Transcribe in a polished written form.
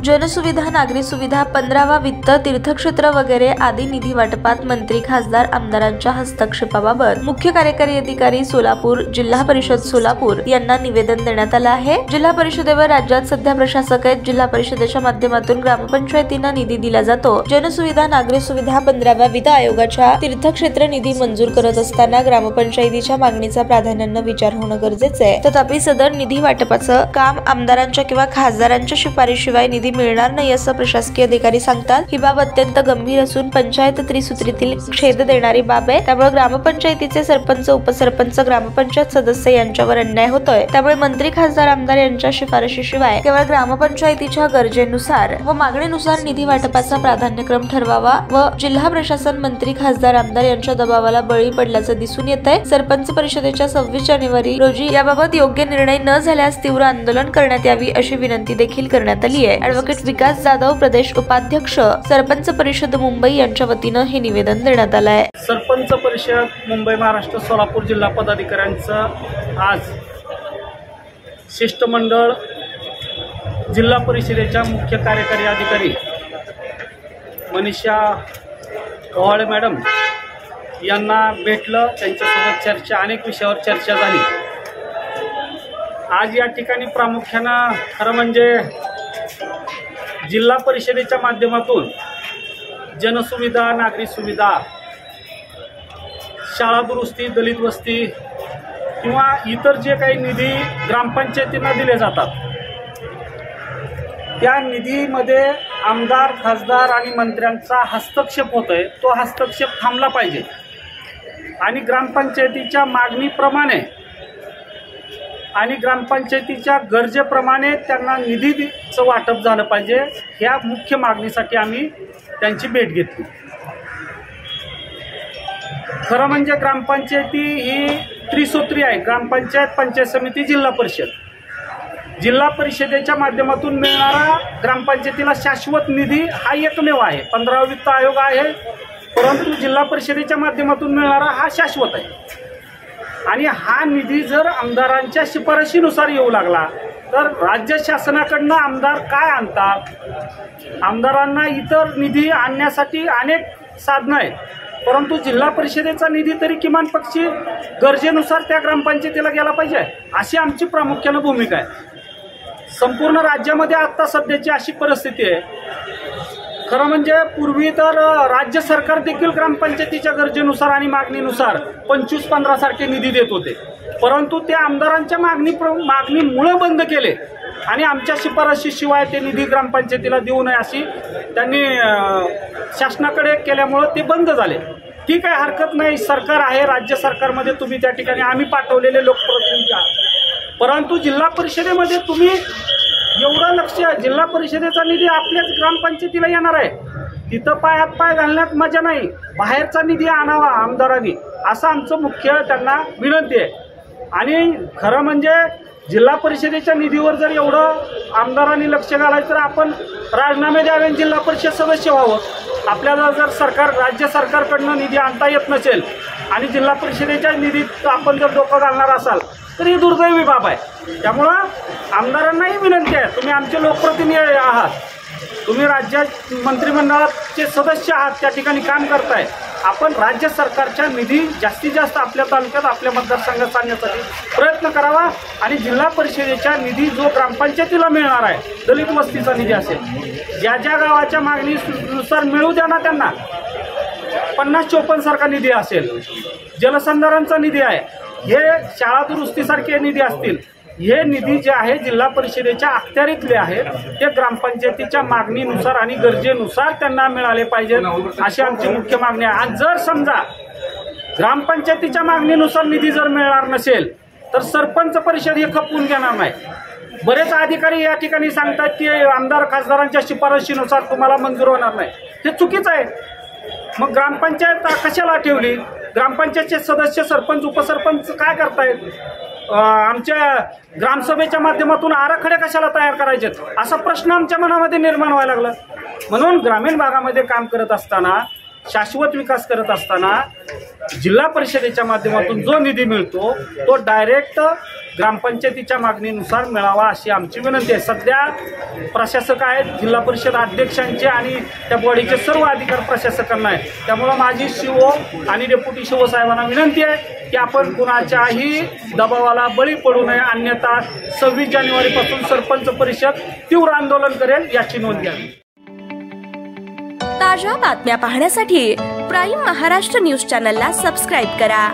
जनसुविधा, नागरी सुविधा, 15वा वित्त, तीर्थक्षेत्र वगैरे आदी निधी वाटपात मंत्री, खासदार, आमदारांच्या हस्तक्षेपाबाबत मुख्य कार्यकारी अधिकारी सोलापूर, जिल्हा परिषद सोलापूर यांना निवेदन देण्यात आलं आहे। जिल्हा परिषदेवर राज्यात सध्या प्रशासक आहेत। जिल्हा परिषदेच्या माध्यमातून ग्रामपंचायतींना निधी दिला जातो। जनसुविधा, नागरी सुविधा, 15व्या वित्त आयोगाच्या तीर्थक्षेत्र निधी मंजूर करत असताना ग्रामपंचायतीच्या मागणीचा प्राधान्याने विचार होणं गरजेचे आहे। तथापि सदर निधी वाटपाचं काम आमदारांच्या किंवा खासदारांच्या शिफारशीशिवाय निधी मिळणार नाही असं प्रशासकीय अधिकारी सांगतात। ही बाब अत्यंत गंभीर असून पंचायत त्रिसूत्रीतील छेद देणारी बाब आहे। त्यामुळे ग्रामपंचायतीचे सरपंच, उपसरपंच, ग्रामपंचायत सदस्य यांच्यावर अन्याय होतोय। त्यामुळे मंत्री, खासदार, आमदार यांच्या शिफारशीशिवाय केवळ ग्रामपंचायतीच्या गरजेनुसार व मागणीनुसार निधी वाटपाचा प्राधान्यक्रम ठरवावा व जिल्हा प्रशासन मंत्री, खासदार, आमदार यांच्या दबावाला बळी पडल्याचं दिसून येत आहे। सरपंच परिषदेच्या 26 जानेवारी रोजी याबाबत योग्य निर्णय न झाल्यास तीव्र आंदोलन करण्यात यावी अशी विनंती देखील करण्यात आली आहे। ॲडव्होकेट विकास जाधव, प्रदेश उपाध्यक्ष, सरपंच परिषद मुंबई यांच्या वतीनं हे निवेदन देण्यात आलं आहे। सरपंच परिषद मुंबई महाराष्ट्र सोलापूर जिल्हा पदाधिकाऱ्यांचं आज शिष्टमंडळ जिल्हा परिषदेच्या मुख्य कार्यकारी अधिकारी मनीषा ओहाळे मॅडम यांना भेटलं। त्यांच्यासोबत चर्चा, अनेक विषयावर चर्चा झाली। आज या ठिकाणी प्रामुख्यानं खरं म्हणजे जिल्हा परिषदेच्या माध्यमातून जनसुविधा, नागरी सुविधा, शाळा दुरुस्ती, दलित वस्ती किंवा इतर जे काही निधी ग्रामपंचायतींना दिले जातात त्या निधीमध्ये आमदार, खासदार आणि मंत्र्यांचा हस्तक्षेप होतोय। तो हस्तक्षेप थांबला पाहिजे आणि ग्रामपंचायतीच्या मागणीप्रमाणे आणि ग्रामपंचायतीच्या गरजेप्रमाणे त्यांना निधीचं वाटप झालं पाहिजे। ह्या मुख्य मागणीसाठी आम्ही त्यांची भेट घेतली। खरं म्हणजे ग्रामपंचायती ही त्रिसूत्री आहे। ग्रामपंचायत, पंचायत समिती, जिल्हा परिषद। जिल्हा परिषदेच्या माध्यमातून मिळणारा ग्रामपंचायतीला शाश्वत निधी हा एकमेव आहे। 15वा वित्त आयोग आहे, परंतु जिल्हा परिषदेच्या माध्यमातून मिळणारा हा शाश्वत आहे। आणि हा निधी जर आमदारांच्या शिफारशीनुसार येऊ लागला तर राज्य शासनाकडनं आमदार काय आणतात? आमदारांना इतर निधी आणण्यासाठी अनेक साधनं आहेत, परंतु जिल्हा परिषदेचा निधी तरी किमान पक्षी गरजेनुसार त्या ग्रामपंचायतीला गेला पाहिजे, अशी आमची प्रामुख्यानं भूमिका आहे। संपूर्ण राज्यामध्ये आत्ता सध्याची अशी परिस्थिती आहे। खरं म्हणजे पूर्वी तर राज्य सरकार देखील ग्रामपंचायतीच्या गरजेनुसार आणि मागणीनुसार 25-15 सारखे निधी देत होते, परंतु ते आमदारांच्या मागणीमुळे बंद केले आणि आमच्या शिफारशीशिवाय ते निधी ग्रामपंचायतीला देऊ नये अशी त्यांनी शासनाकडे केल्यामुळं ते बंद झाले। ठीक आहे, हरकत नाही, सरकार आहे, राज्य सरकारमध्ये तुम्ही त्या ठिकाणी आम्ही पाठवलेले लोकप्रतिनिधी आहात, परंतु जिल्हा परिषदेमध्ये तुम्ही एवढं लक्ष, जिल्हा परिषदेचा निधी आपल्याच ग्रामपंचायतीला येणार आहे, तिथं पायात पाय घालण्यात मजा नाही, बाहेरचा निधी आणावा आमदारांनी, असं आमचं मुख्य त्यांना विनंती आहे। आणि खरं म्हणजे जिल्हा परिषदेच्या निधीवर जर एवढं आमदारांनी लक्ष घालायचं तर आपण राजीनामे द्यावे, जिल्हा परिषद सदस्य व्हावं। आपल्याला जर राज्य सरकारकडनं निधी आणता येत नसेल आणि जिल्हा परिषदेच्या निधीत आपण जर डोकं घालणार असाल तर ही दुर्दैवी बाब आहे। त्यामुळं आमदारांनाही विनंती आहे, तुम्ही आमचे लोकप्रतिनिधी आहात, तुम्ही राज्यात मंत्रिमंडळाचे सदस्य आहात, त्या ठिकाणी काम करताय, आपण राज्य सरकारच्या निधी जास्तीत जास्त आपल्या तालुक्यात, आपल्या मतदारसंघात आणण्यासाठी प्रयत्न करावा। आणि जिल्हा परिषदेच्या निधी जो ग्रामपंचायतीला मिळणार आहे, दलित वस्तीचा निधी असेल, ज्या ज्या गावाच्या मागणीनुसार मिळू द्या ना त्यांना। 50-54 सारखा निधी असेल, जलसंधारणचा निधी आहे, हे शाळा दुरुस्तीसारखे निधी असतील, हे निधी जे आहे जिल्हा परिषदेच्या अखत्यारीतले आहेत, ते ग्रामपंचायतीच्या मागणीनुसार आणि गरजेनुसार त्यांना मिळाले पाहिजेत, अशी आमची मुख्य मागणी आहे। आणि जर समजा ग्रामपंचायतीच्या मागणीनुसार निधी जर मिळणार नसेल तर सरपंच परिषद हे खपवून घेणार नाही। बरेच अधिकारी या ठिकाणी सांगतात की आमदार, खासदारांच्या शिफारशीनुसार तुम्हाला मंजूर होणार नाही, हे चुकीचं आहे। मग ग्रामपंचायत कशाला ठेवली? ग्रामपंचायतचे सदस्य, सरपंच, उपसरपंच काय करतायत? आमच्या ग्रामसभेच्या माध्यमातून आराखडे कशाला तयार करायचे, असा प्रश्न आमच्या मनामध्ये निर्माण व्हायला लागला। म्हणून ग्रामीण भागामध्ये काम करत असताना शाश्वत विकास करत असताना जिल्हा परिषदेच्या माध्यमातून जो निधी मिळतो तो डायरेक्ट ग्रामपंचायतीच्या मागणीनुसार मिळावा अशी आमची विनंती आहे. सध्या प्रशासक आहेत, जिल्हा परिषद अध्यक्षांचे आणि त्या बॉडीचे सर्व अधिकार प्रशासकांना आहे. त्यामुळं माझी शिओ आणि डेप्युटी शिओ साहेबांना विनंती आहे की आपण कुणाच्याही दबावाला बळी पडू नये, अन्यथा 26 जानेवारीपासून सरपंच परिषद तीव्र आंदोलन करेल याची नोंद घ्यावी. ताज्या बातम्या पाहण्यासाठी प्राईम महाराष्ट्र न्यूज चॅनलला सबस्क्राईब करा.